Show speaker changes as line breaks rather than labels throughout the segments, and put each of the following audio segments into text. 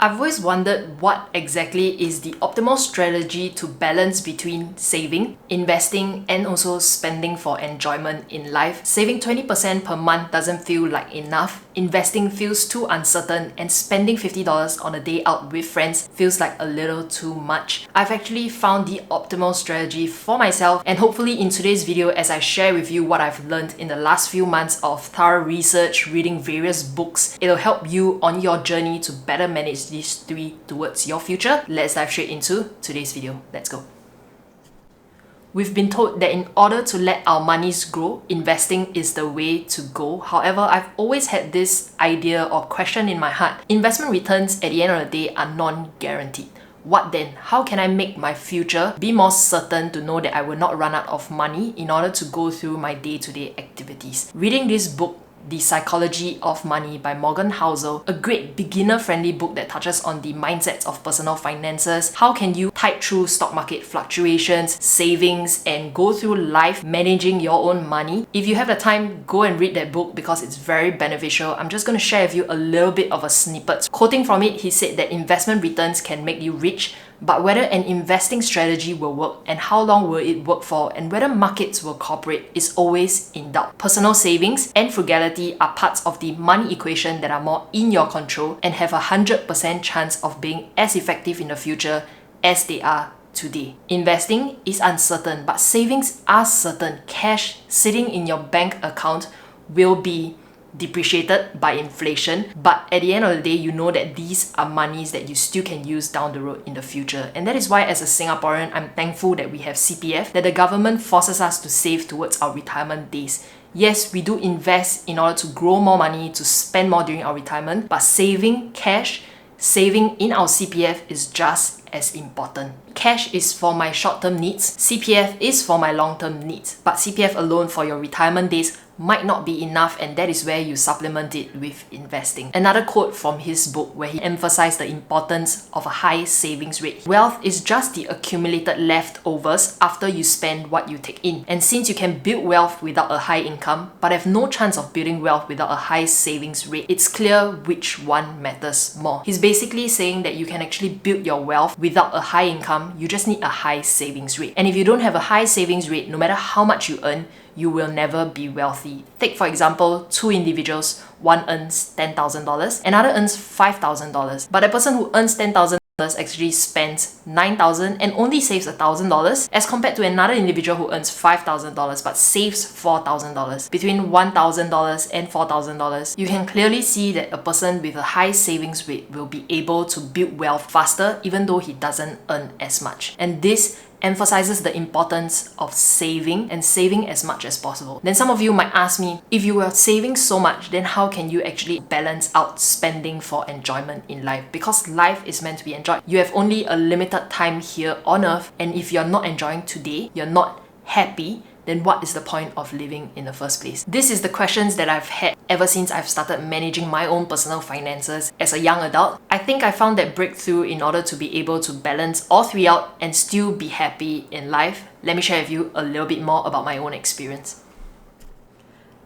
I've always wondered what exactly is the optimal strategy to balance between saving, investing, and also spending for enjoyment in life. Saving 20% per month doesn't feel like enough, investing feels too uncertain, and spending $50 on a day out with friends feels like a little too much. I've actually found the optimal strategy for myself, and hopefully in today's video, as I share with you what I've learned in the last few months of thorough research, reading various books, it'll help you on your journey to better manage these three towards your future. Let's dive straight into today's video. Let's go. We've been told that in order to let our monies grow, investing is the way to go. However, I've always had this idea or question in my heart. Investment returns at the end of the day are non-guaranteed. What then? How can I make my future be more certain to know that I will not run out of money in order to go through my day-to-day activities? Reading this book, The Psychology of Money by Morgan Housel, a great beginner-friendly book that touches on the mindsets of personal finances. How can you tide through stock market fluctuations, savings, and go through life managing your own money? If you have the time, go and read that book because it's very beneficial. I'm just going to share with you a little bit of a snippet. Quoting from it, he said that investment returns can make you rich, but whether an investing strategy will work and how long will it work for and whether markets will cooperate is always in doubt. Personal savings and frugality are parts of the money equation that are more in your control and have a 100% chance of being as effective in the future as they are today. Investing is uncertain, but savings are certain. Cash sitting in your bank account will be depreciated by inflation, but at the end of the day, you know that these are monies that you still can use down the road in the future. And that is why, as a Singaporean, I'm thankful that we have CPF, that the government forces us to save towards our retirement days. Yes, we do invest in order to grow more money, to spend more during our retirement, but saving cash, saving in our CPF is just as important. Cash is for my short-term needs, CPF is for my long-term needs, but CPF alone for your retirement days might not be enough, and that is where you supplement it with investing. Another quote from his book where he emphasized the importance of a high savings rate. Wealth is just the accumulated leftovers after you spend what you take in. And since you can build wealth without a high income, but have no chance of building wealth without a high savings rate, it's clear which one matters more. He's basically saying that you can actually build your wealth without a high income, you just need a high savings rate. And if you don't have a high savings rate, no matter how much you earn, you will never be wealthy. Take for example, two individuals, one earns $10,000, another earns $5,000. But the person who earns $10,000 actually spends $9,000 and only saves $1,000 as compared to another individual who earns $5,000 but saves $4,000. Between $1,000 and $4,000, you can clearly see that a person with a high savings rate will be able to build wealth faster even though he doesn't earn as much. And this emphasizes the importance of saving and saving as much as possible. Then some of you might ask me, if you are saving so much, then how can you actually balance out spending for enjoyment in life? Because life is meant to be enjoyed. You have only a limited time here on earth, and if you're not enjoying today, you're not happy, then what is the point of living in the first place? This is the questions that I've had ever since I've started managing my own personal finances as a young adult. I think I found that breakthrough in order to be able to balance all three out and still be happy in life. Let me share with you a little bit more about my own experience.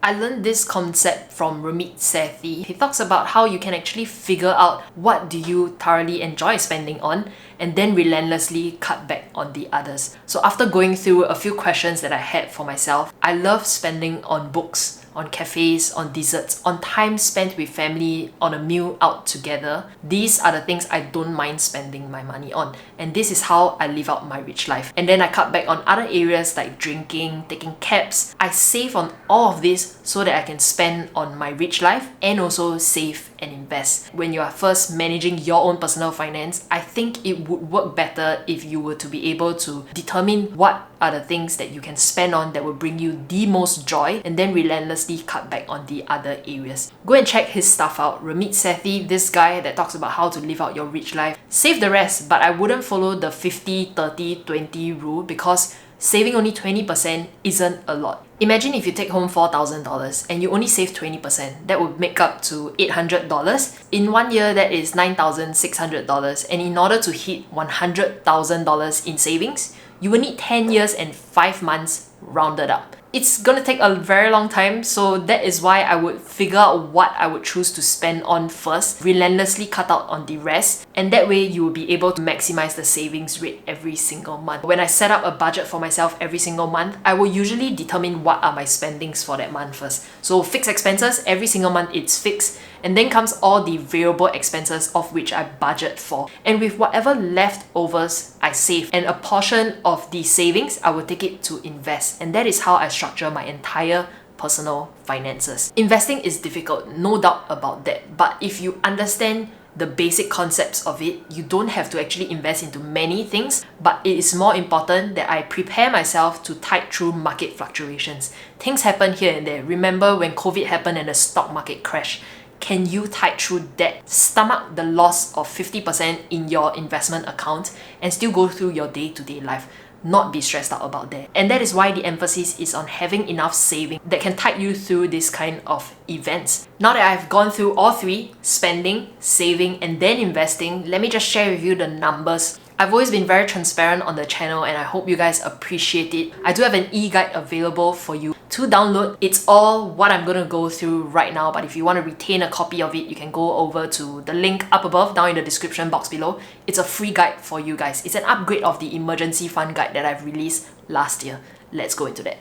I learned this concept from Ramit Sethi. He talks about how you can actually figure out what do you thoroughly enjoy spending on and then relentlessly cut back on the others. So after going through a few questions that I had for myself, I love spending on books, on cafes, on desserts, on time spent with family, on a meal out together. These are the things I don't mind spending my money on. And this is how I live out my rich life. And then I cut back on other areas like drinking, taking cabs. I save on all of this so that I can spend on my rich life and also save and invest. When you are first managing your own personal finance, I think it would work better if you were to be able to determine what are the things that you can spend on that will bring you the most joy and then relentlessly cut back on the other areas. Go and check his stuff out. Ramit Sethi, this guy that talks about how to live out your rich life. Save the rest, but I wouldn't follow the 50-30-20 rule because saving only 20% isn't a lot. Imagine if you take home $4,000 and you only save 20%, that would make up to $800. In 1 year, that is $9,600. And in order to hit $100,000 in savings, you will need 10 years and 5 months rounded up. it's gonna take a very long time, so that is why I would figure out what I would choose to spend on first, relentlessly cut out on the rest, and that way you will be able to maximize the savings rate every single month. When I set up a budget for myself every single month, I will usually determine what are my spendings for that month first. So fixed expenses, every single month it's fixed, and then comes all the variable expenses of which I budget for. And with whatever leftovers I save, and a portion of the savings, I will take it to invest. And that is how I structure my entire personal finances. Investing is difficult, no doubt about that. But if you understand the basic concepts of it, you don't have to actually invest into many things, but it is more important that I prepare myself to tide through market fluctuations. Things happen here and there. Remember when COVID happened and the stock market crashed? Can you tide through that, stomach the loss of 50% in your investment account, and still go through your day-to-day life? Not be stressed out about that. And that is why the emphasis is on having enough saving that can tide you through this kind of events. Now that I've gone through all three, spending, saving, and then investing, let me just share with you the numbers. I've always been very transparent on the channel and I hope you guys appreciate it. I do have an e-guide available for you to download. It's all what I'm gonna go through right now, but if you want to retain a copy of it, you can go over to the link up above down in the description box below. It's a free guide for you guys. It's an upgrade of the emergency fund guide that I've released last year. Let's go into that.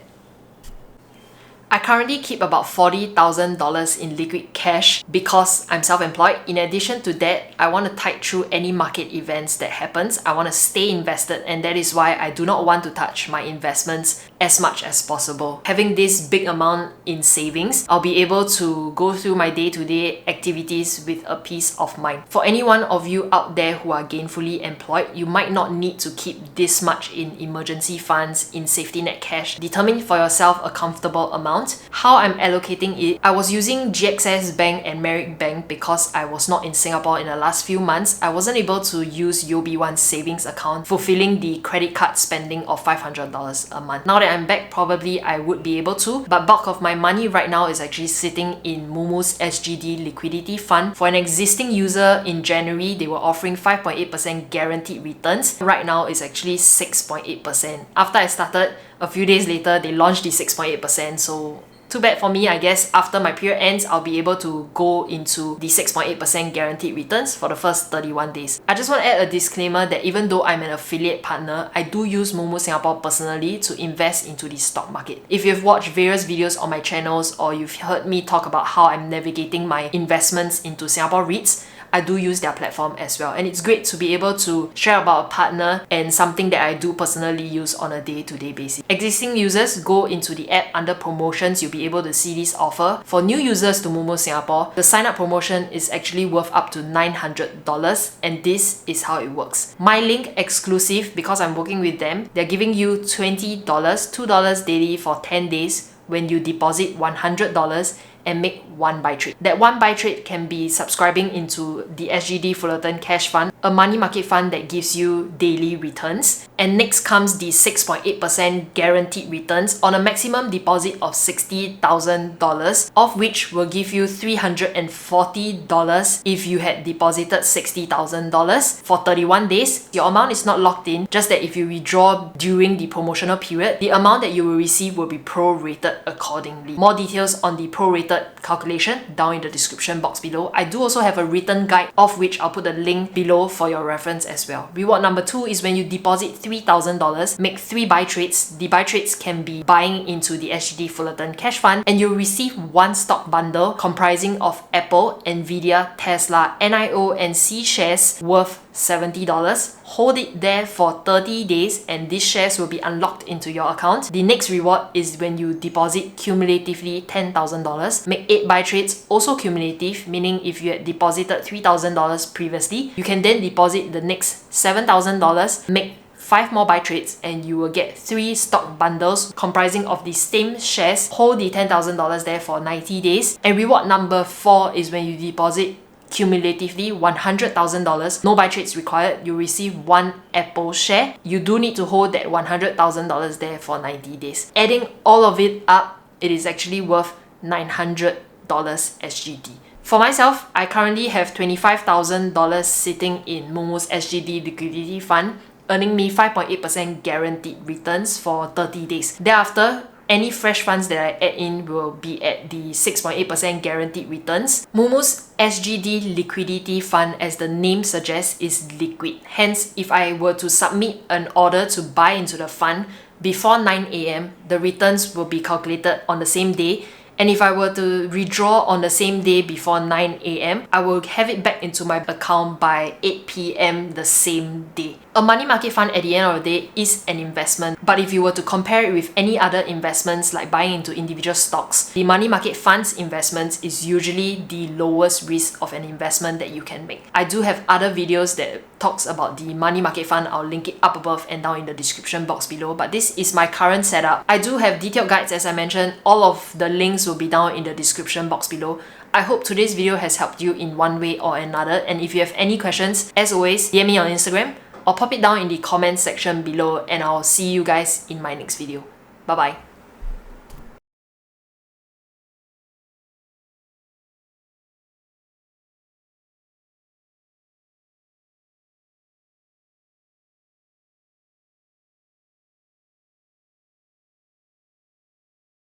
I currently keep about $40,000 in liquid cash because I'm self-employed. In addition to that, I want to tide through any market events that happens. I want to stay invested, and that is why I do not want to touch my investments as much as possible. Having this big amount in savings, I'll be able to go through my day-to-day activities with a peace of mind. For any one of you out there who are gainfully employed, you might not need to keep this much in emergency funds, in safety net cash. Determine for yourself a comfortable amount. How I'm allocating it, I was using GXS Bank and Merrick Bank because I was not in Singapore in the last few months. I wasn't able to use UOB1's savings account, fulfilling the credit card spending of $500 a month. Now that I'm back, probably I would be able to, but bulk of my money right now is actually sitting in Moomoo SG liquidity fund. For an existing user in January, they were offering 5.8% guaranteed returns. Right now it's actually 6.8%. After I started, a few days later, they launched the 6.8%, so too bad for me, I guess. After my period ends, I'll be able to go into the 6.8% guaranteed returns for the first 31 days. I just want to add a disclaimer that even though I'm an affiliate partner, I do use Moomoo Singapore personally to invest into the stock market. If you've watched various videos on my channels or you've heard me talk about how I'm navigating my investments into Singapore REITs, I do use their platform as well, and it's great to be able to share about a partner and something that I do personally use on a day-to-day basis. Existing users, go into the app under promotions, you'll be able to see this offer. For new users to Moomoo Singapore, the sign-up promotion is actually worth up to $900, and this is how it works. My link exclusive, because I'm working with them, they're giving you $20, $2 daily for 10 days when you deposit $100 and make one buy trade. That one buy trade can be subscribing into the SGD Fullerton Cash Fund, a money market fund that gives you daily returns. And next comes the 6.8% guaranteed returns on a maximum deposit of $60,000, of which will give you $340 if you had deposited $60,000 for 31 days. Your amount is not locked in, just that if you withdraw during the promotional period, the amount that you will receive will be prorated accordingly. More details on the prorated calculation down in the description box below. I do also have a written guide, of which I'll put the link below for your reference as well. Reward number 2 is when you deposit $3,000, make 3 buy trades. The buy trades can be buying into the SGD Fullerton Cash Fund, and you'll receive one stock bundle comprising of Apple, Nvidia, Tesla, NIO, and C shares worth $70. Hold it there for 30 days and these shares will be unlocked into your account. The next reward is when you deposit cumulatively $10,000. Make 8 buy trades, also cumulative, meaning if you had deposited $3,000 previously, you can then deposit the next $7,000, make 5 more buy trades, and you will get 3 stock bundles comprising of the same shares. Hold the $10,000 there for 90 days. And reward number 4 is when you deposit cumulatively $100,000, no buy trades required, you receive 1 Apple share. You do need to hold that $100,000 there for 90 days. Adding all of it up, it is actually worth $900 SGD. For myself, I currently have $25,000 sitting in Moomoo SG liquidity fund, earning me 5.8% guaranteed returns for 30 days. Thereafter, any fresh funds that I add in will be at the 6.8% guaranteed returns. Moomoo's SGD liquidity fund, as the name suggests, is liquid. Hence, if I were to submit an order to buy into the fund before 9 AM, the returns will be calculated on the same day. And if I were to withdraw on the same day before 9 AM, I will have it back into my account by 8 PM the same day. A money market fund at the end of the day is an investment, but if you were to compare it with any other investments like buying into individual stocks, the money market fund's investments is usually the lowest risk of an investment that you can make. I do have other videos that talks about the money market fund. I'll link it up above and down in the description box below, but this is my current setup. I do have detailed guides, as I mentioned. All of the links will be down in the description box below. I hope today's video has helped you in one way or another, and if you have any questions, as always, DM me on Instagram or pop it down in the comments section below, and I'll see you guys in my next video. Bye bye.